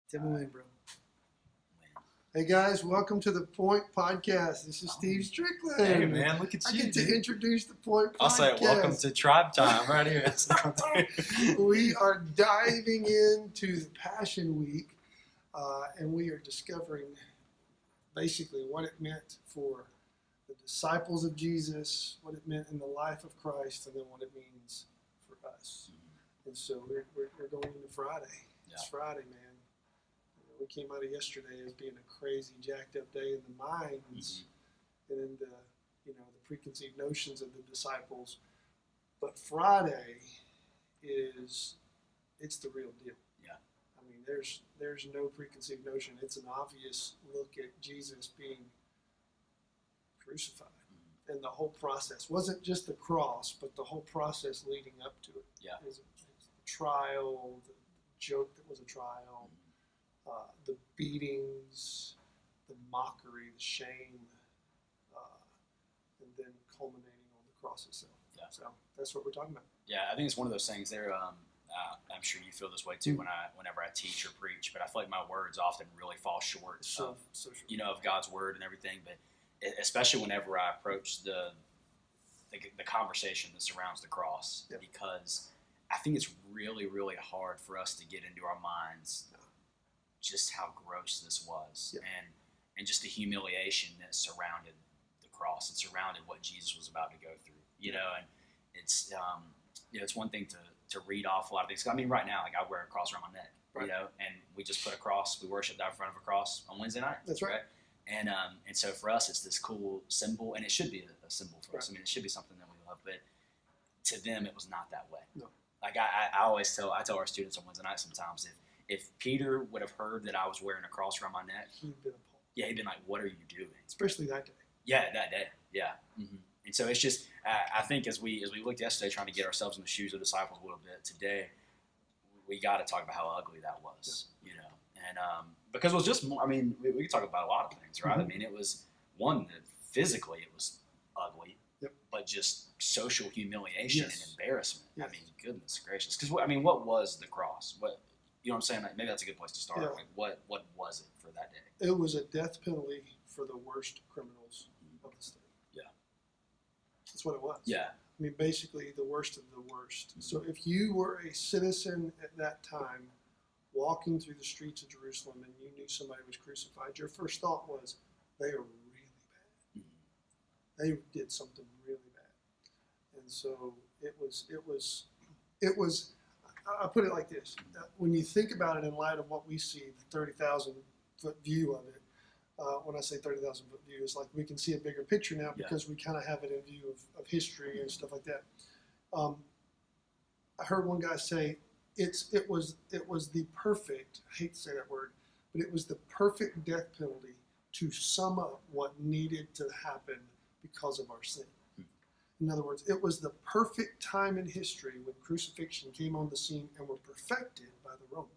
Tell me when, bro. Hey guys, welcome to the Point Podcast. This is Steve Strickland. Hey man, look at I you. get to dude. introduce the Point Podcast. I'll say welcome to Tribe Time right here. We are diving into the Passion Week, and we are discovering basically what it meant for the disciples of Jesus, what it meant in the life of Christ, and then what it means for us. And so we're going into Friday. It's Friday, man. We came out of yesterday as being a crazy, jacked up day in the minds and the preconceived notions of the disciples. But Friday it's the real deal. Yeah. I mean, there's no preconceived notion. It's an obvious look at Jesus being crucified. And the whole process wasn't just the cross, but the whole process leading up to it. Yeah. Is the trial, the joke that was a trial. The beatings, the mockery, the shame, and then culminating on the cross itself. Yeah. So that's what we're talking about. Yeah, I think it's one of those things there. I'm sure you feel this way too whenever I teach or preach, but I feel like my words often really fall short of of God's word and everything. But especially whenever I approach the conversation that surrounds the cross, because I think it's really, really hard for us to get into our minds just how gross this was, and just the humiliation that surrounded the cross and surrounded what Jesus was about to go through. And it's it's one thing to read off a lot of things. I mean, right now, like I wear a cross around my neck, and we just put a cross. We worshiped out in front of a cross on Wednesday night. That's right. And so for us, it's this cool symbol, and it should be a symbol for us. I mean, it should be something that we love, but to them, it was not that way. No. Like I tell our students on Wednesday night sometimes, if Peter would have heard that I was wearing a cross around my neck, He'd been appalled. Yeah, he'd been like, "What are you doing?" Especially that day. Yeah, that day. Yeah. Mm-hmm. And so it's just, I think as we looked yesterday, trying to get ourselves in the shoes of the disciples a little bit, today we got to talk about how ugly that was. And because it was just more. I mean, we could talk about a lot of things, right? Mm-hmm. I mean, it was one that physically it was ugly. Yep. But just social humiliation and embarrassment. Yes. I mean, goodness gracious. Because what was the cross? You know what I'm saying? Like, maybe that's a good place to start. Yeah. Like, what was it for that day? It was a death penalty for the worst criminals of the state. Yeah. That's what it was. Yeah. I mean, basically the worst of the worst. So if you were a citizen at that time walking through the streets of Jerusalem and you knew somebody was crucified, your first thought was, they are really bad. They did something really bad. And so it was, I put it like this. When you think about it in light of what we see, the 30,000 foot view of it, when I say 30,000 foot view, it's like we can see a bigger picture now because we kind of have it in view of history and stuff like that. I heard one guy say it was the perfect, I hate to say that word, but it was the perfect death penalty to sum up what needed to happen because of our sin. In other words, it was the perfect time in history when crucifixion came on the scene and were perfected by the Romans.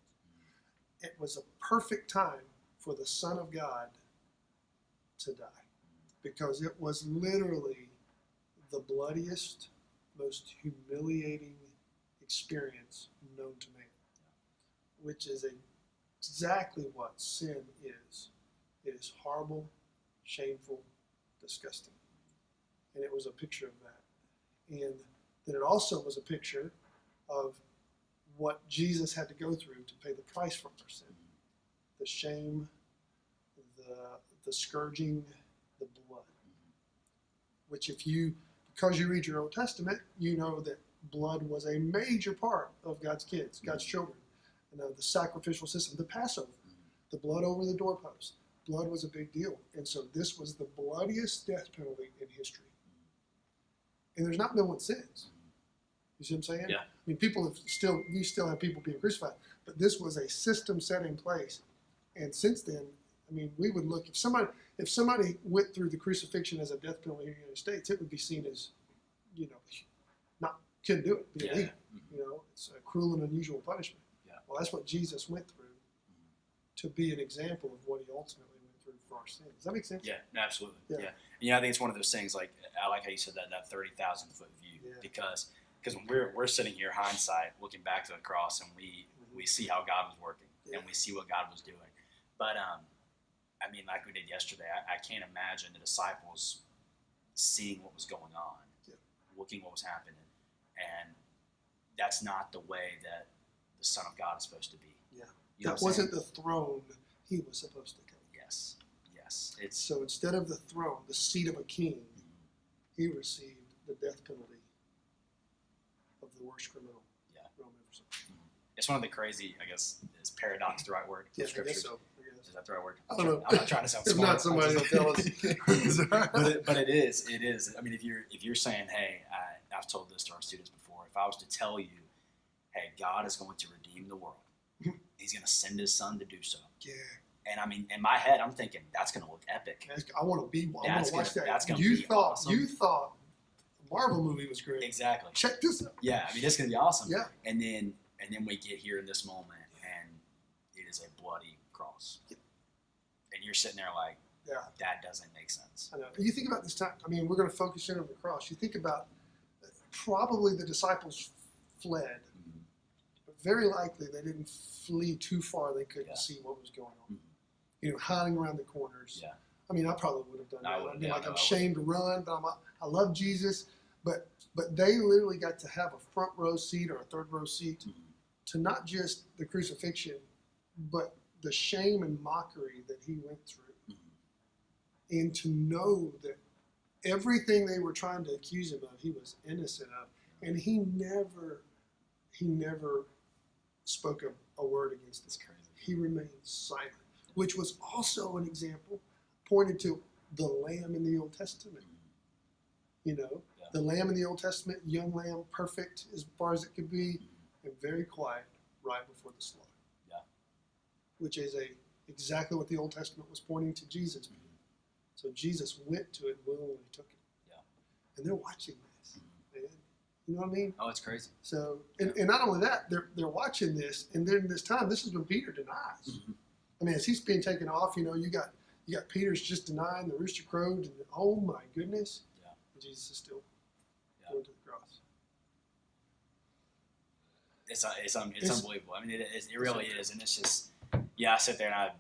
It was a perfect time for the Son of God to die, because it was literally the bloodiest, most humiliating experience known to man, which is exactly what sin is. It is horrible, shameful, disgusting. And it was a picture of that. And then it also was a picture of what Jesus had to go through to pay the price for our sin. The shame, the scourging, the blood. Which because you read your Old Testament, you know that blood was a major part of God's kids, God's children. And the sacrificial system, the Passover, the blood over the doorpost. Blood was a big deal. And so this was the bloodiest death penalty in history. And there's not been one since. You see what I'm saying? Yeah. I mean, you still have people being crucified, but this was a system set in place. And since then, I mean, we would look, if somebody went through the crucifixion as a death penalty in the United States, it would be seen as, couldn't do it, be illegal. It's a cruel and unusual punishment. Yeah. Well, that's what Jesus went through to be an example of what he ultimately went through for our sins. Does that make sense? Yeah, absolutely. Yeah. And I think it's one of those things, like, I like how you said that 30,000 foot view, because when we're sitting here hindsight looking back to the cross and we see how God was working. and we see what God was doing. But I mean, like we did yesterday, I can't imagine the disciples seeing what was going on, looking what was happening, and that's not the way that the Son of God is supposed to be. Yeah, you know that wasn't the throne he was supposed to come. Yes, it's so instead of the throne, the seat of a king, he received the death penalty of the worst criminal Rome ever saw. It's one of the crazy, I guess, is paradox the right word? Yeah, I guess so. Is that the right word? I don't know. I'm not trying to sound if smart. not, somebody will tell us. but it is. I mean, if you're saying, hey, I've told this to our students before. If I was to tell you, hey, God is going to redeem the world, He's going to send His Son to do so. Yeah. And I mean, in my head, I'm thinking that's going to look epic. I want to be. I want to watch that. That's going to be awesome. You thought the Marvel movie was great. Exactly. Check this out. Yeah, I mean, it's going to be awesome. Yeah. And then we get here in this moment, and it is a bloody cross. Yeah. And you're sitting there like, that doesn't make sense. I know. You think about this time. I mean, we're going to focus in on the cross. You think about probably the disciples fled. But very likely they didn't flee too far. They couldn't see what was going on. You know, hiding around the corners. Yeah. I mean, I probably would have done that. I'd be like, I'm I ashamed to run, but I love Jesus. But they literally got to have a front row seat or a third row seat to not just the crucifixion, but the shame and mockery that he went through. And to know that everything they were trying to accuse him of, he was innocent of. And he never spoke a word against this. He remained silent, which was also an example pointed to the lamb in the Old Testament. You know, the lamb in the Old Testament, young lamb, perfect as far as it could be, and very quiet right before the slaughter. Yeah. Which is exactly what the Old Testament was pointing to Jesus. So Jesus went to it and willingly took it. Yeah. And they're watching this. Man. You know what I mean? Oh, it's crazy. So, and not only that, they're watching this, and during this time, this is when Peter denies. I mean, as he's being taken off, you know, you got Peter's just denying, the rooster crowed, and oh my goodness. Yeah. And Jesus is still going to the cross. It's unbelievable. I mean, it really is, and it's just, I sit there and I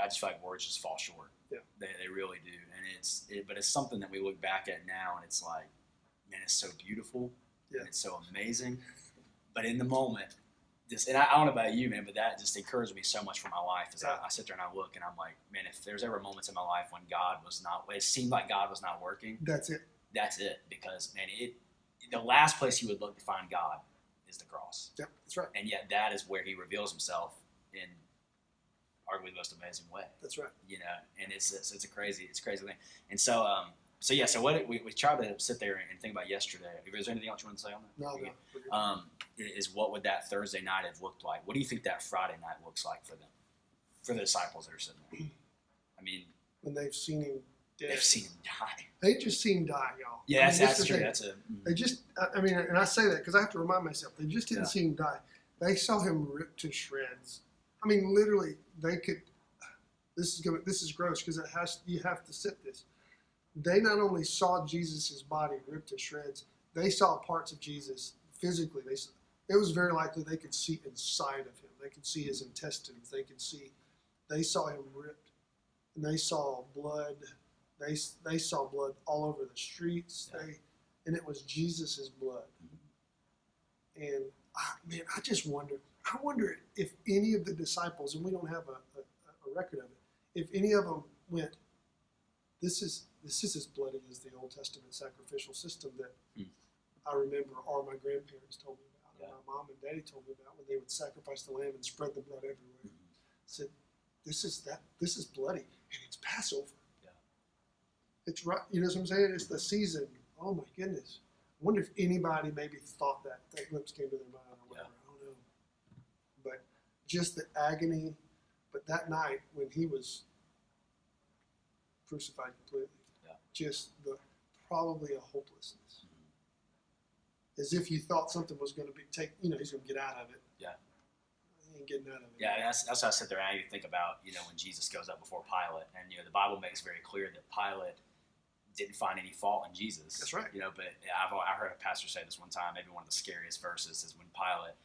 just feel like words just fall short. Yeah. They really do, and but it's something that we look back at now, and it's like, man, it's so beautiful, and it's so amazing, but in the moment, and I don't know about you, man, but that just encouraged me so much for my life. As I sit there and I look, and I'm like, man, if there's ever moments in my life when it seemed like God was not working, that's it, because man, the last place you would look to find God is the cross. Yeah, that's right. And yet that is where He reveals Himself in arguably the most amazing way. That's right. You know, and it's a crazy thing. And so what we tried to sit there and think about yesterday. Is there anything else you want to say on that? No. Is what would that Thursday night have looked like? What do you think that Friday night looks like for them, for the disciples that are sitting there? I mean, when they've seen Him dead. They've seen Him die. They just seen Him die, y'all. Yeah, I mean, that's true. They just, I mean, and I say that because I have to remind myself, they just didn't see Him die. They saw Him ripped to shreds. I mean, literally, they could. This is gross because you have to sit this. They not only saw Jesus' body ripped to shreds, they saw parts of Jesus physically. It was very likely they could see inside of Him. They could see His intestines. They saw Him ripped, and they saw blood. They saw blood all over the streets. And it was Jesus' blood. And man, I just wonder. I wonder if any of the disciples, and we don't have a record of it, if any of them went, this is as bloody as the Old Testament sacrificial system that I remember all my grandparents told me about, and my mom and daddy told me about when they would sacrifice the lamb and spread the blood everywhere. Said, this is bloody, and it's Passover. Yeah. It's right. You know what I'm saying? It's the season. Oh my goodness. I wonder if anybody maybe thought that glimpse came to their mind or whatever. I don't know. But just the agony. But that night when He was crucified completely, just probably a hopelessness, as if you thought something was going to He's going to get out of it. Yeah, He ain't getting out of it. Yeah, that's why I sit there and I think about when Jesus goes up before Pilate, and the Bible makes very clear that Pilate didn't find any fault in Jesus. That's right. But I heard a pastor say this one time. Maybe one of the scariest verses is when Pilate.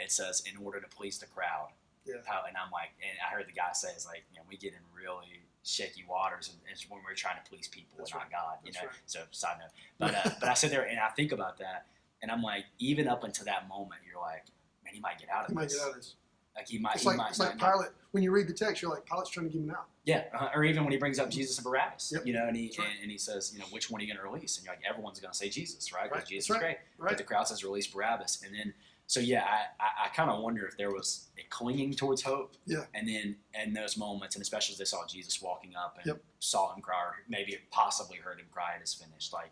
It says, "In order to please the crowd, Yeah. And I'm like, and I heard the guy say, it's like, we get in really shaky waters, and it's when we're trying to please people That's and right. not God, That's know. right. So side note, but I sit there and I think about that, and I'm like, even up until that moment, you're like, man, he might get out of He might this. get out of this. Like he might. It's he like, might it's like not. Pilate. When you read the text, you're like, Pilate's trying to get him out. Yeah, or even when he brings up Jesus and Barabbas, Yep. and he That's right. and he says, which one are you going to release? And you're like, everyone's going to say Jesus, right? Right. Because Jesus That's is great. Right. But the crowd says release Barabbas, and then so yeah, I kind of wonder if there was a clinging towards hope. Yeah. And then in those moments, and especially as they saw Jesus walking up and Yep. saw him cry, or maybe possibly heard him cry at his finish, like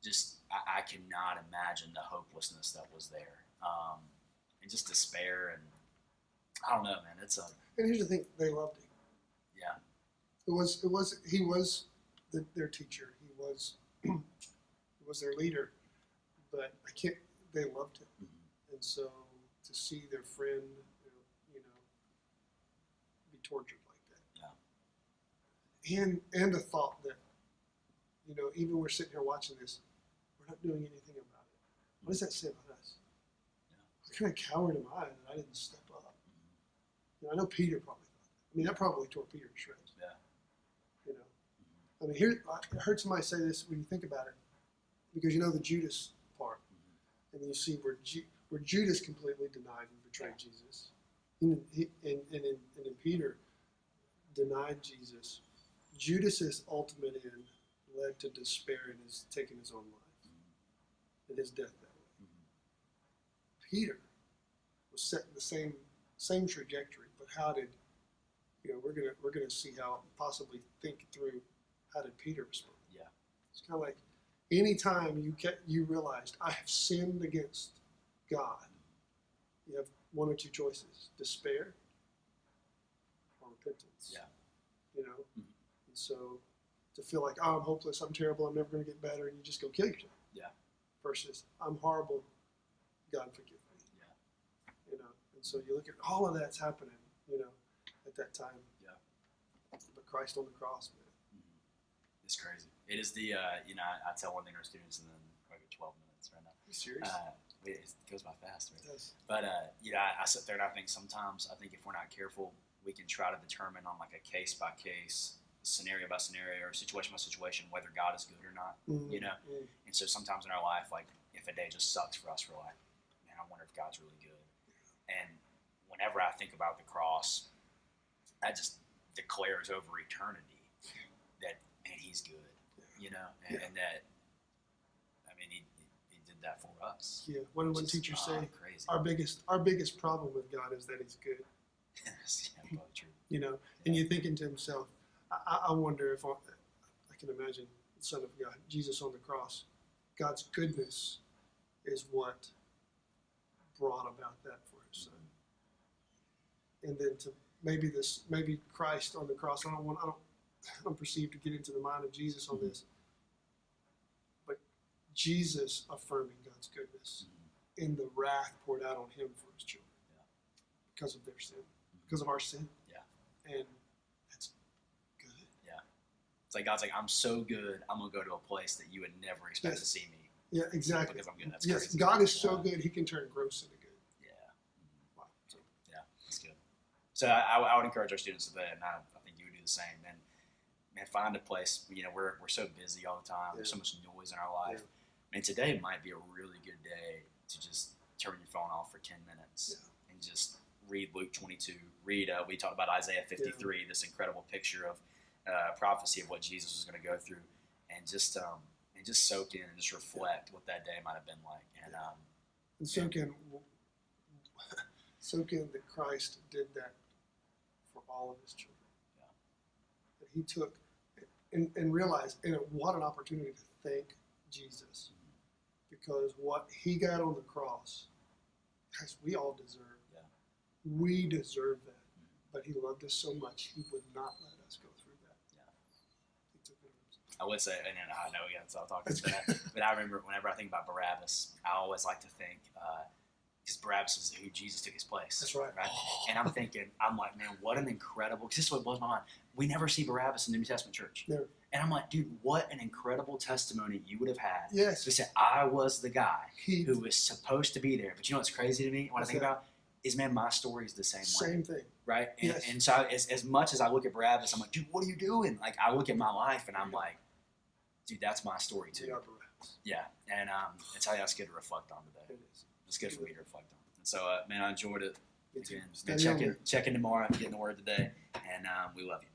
just I cannot imagine the hopelessness that was there, and just despair, and I don't know, man. It's a And here's the thing: they loved him. yeah. He was their teacher. He was their leader. But they loved him, Mm-hmm. and so to see their friend, be tortured like that, and the thought that, even we're sitting here watching this, we're not doing anything about it. What does that say about us? What kind of coward am I that I didn't step up? I know Peter probably thought that. I mean, that probably tore Peter to shreds. Yeah. I mean, I heard somebody say this when you think about it, because the Judas part, and then you see where Judas completely denied and betrayed Jesus, and then Peter denied Jesus. Judas's ultimate end led to despair and his taking his own life, and his death that way. Peter was set in the same trajectory, but how did we're gonna see how possibly think through how did Peter respond? Yeah. It's kind of like anytime you realized I have sinned against God, you have one or two choices: despair or repentance. Yeah. And so to feel like, oh, I'm hopeless, I'm terrible, I'm never going to get better, and you just go kill yourself. Yeah. Versus, I'm horrible, God forgive me. Yeah. And so you look at all of that's happening, at that time. Yeah. But Christ on the cross, man. It's crazy. It is the I tell one thing to our students, and then probably 12 minutes right now. Are you serious? It goes by fast, right? It does. But I sit there and I think sometimes if we're not careful, we can try to determine on like a case by case, scenario by scenario, or situation by situation whether God is good or not. Mm-hmm. And so sometimes in our life, like if a day just sucks for us, we're like, man, I wonder if God's really good. And whenever I think about the cross, that just declares over eternity that, man, He's good. And that, I mean, he did that for us. Yeah. What did one teacher say? Crazy. Our biggest problem with God is that He's good. Yes, yeah, probably true. And you're thinking to himself, I wonder if I can imagine the Son of God, Jesus on the cross. God's goodness is what brought about that for His Son. And then to maybe Christ on the cross. I don't perceive to get into the mind of Jesus on this, but Jesus affirming God's goodness in the wrath poured out on Him for His children because of their sin, because of our sin. Yeah. And that's good. Yeah. It's like God's like, I'm so good, I'm going to go to a place that you would never expect to see me. Yeah, exactly. Because I'm good. That's Yes, crazy. God is so good, He can turn gross into good. Yeah. Wow. So, Yeah, that's good. So I would encourage our students today, and I think you would do the same. Man, find a place. We're so busy all the time. There's so much noise in our life. Man, today might be a really good day to just turn your phone off for 10 minutes and just read Luke 22. Read. We talked about Isaiah 53. This incredible picture of prophecy of what Jesus was going to go through, and just soak in and just reflect what that day might have been like. And soak in that Christ did that for all of His children. That He took and realized, and what an opportunity to thank Jesus, because what He got on the cross, guys, we all deserve. We deserve that, but He loved us so much He would not let us go through that. He took it on Himself. I would say, and I know I'll talk about that, but I remember whenever I think about Barabbas, I always like to think, because Barabbas is who Jesus took his place. That's right. And I'm like, man, what an incredible, because this is what blows my mind. We never see Barabbas in the New Testament church. Never. And I'm like, dude, what an incredible testimony you would have had. Yes. To say, I was the guy who was supposed to be there. But you know what's crazy to me when I think about it? is, man, my story is the same way. Same thing. Right? And, Yes. and so as much as I look at Barabbas, I'm like, dude, what are you doing? Like, I look at my life and I'm like, dude, that's my story too. We are Barabbas. Yeah. And it's how that's good to reflect on today. It is. It's good for me to reflect on. And so, man, I enjoyed it. Again, Study on checking tomorrow, getting the word today, and we love you.